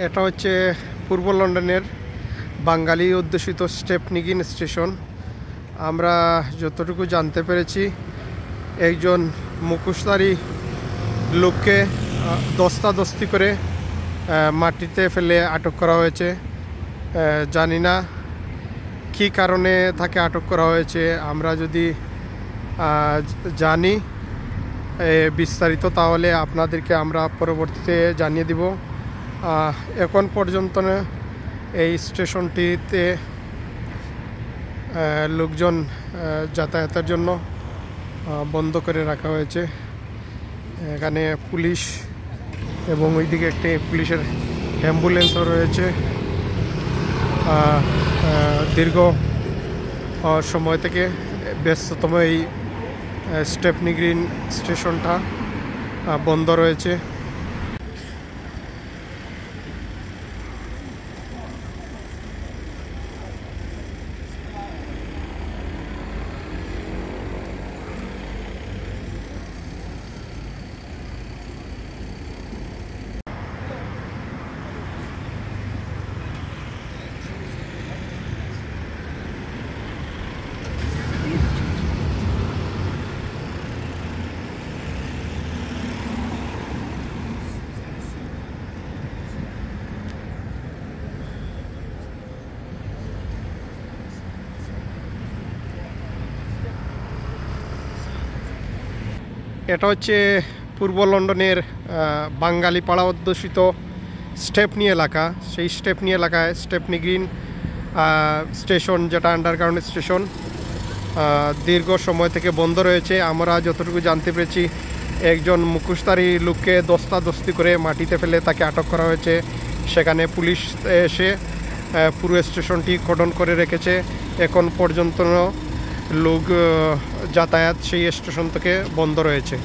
এটা হচ্ছে পূর্ব লন্ডনের বাঙালি অধ্যুষিত স্টেপনি গ্রিন স্টেশন। আমরা যতটুকু জানতে পেরেছি, একজন মুখোশধারী লোককে দস্তাদস্তি করে মাটিতে ফেলে আটক করা হয়েছে। জানি না কী কারণে তাকে আটক করা হয়েছে। আমরা যদি জানি বিস্তারিত তাহলে আপনাদেরকে আমরা পরবর্তীতে জানিয়ে দিব। এখন পর্যন্ত এই স্টেশনটিতে লোকজন যাতায়াতের জন্য বন্ধ করে রাখা হয়েছে। এখানে পুলিশ এবং ওইদিকে একটি পুলিশের অ্যাম্বুলেন্সও রয়েছে। দীর্ঘ সময় থেকে ব্যস্ততম এই স্টেপনি গ্রিন স্টেশনটা বন্ধ রয়েছে। এটা হচ্ছে পূর্ব লন্ডনের বাঙালি পাড়া অধ্যুষিত স্টেপনি এলাকা। সেই স্টেপনি এলাকায় স্টেপনি গ্রিন স্টেশন, যেটা আন্ডারগ্রাউন্ড স্টেশন, দীর্ঘ সময় থেকে বন্ধ রয়েছে। আমরা যতটুকু জানতে পেরেছি, একজন মুখোশধারী লোককে দস্তাদস্তি করে মাটিতে ফেলে তাকে আটক করা হয়েছে। সেখানে পুলিশ এসে পুরো স্টেশনটি কর্ডন করে রেখেছে। এখন পর্যন্ত লোক যাতায়াত সেই স্টেশন থেকে বন্ধ রয়েছে।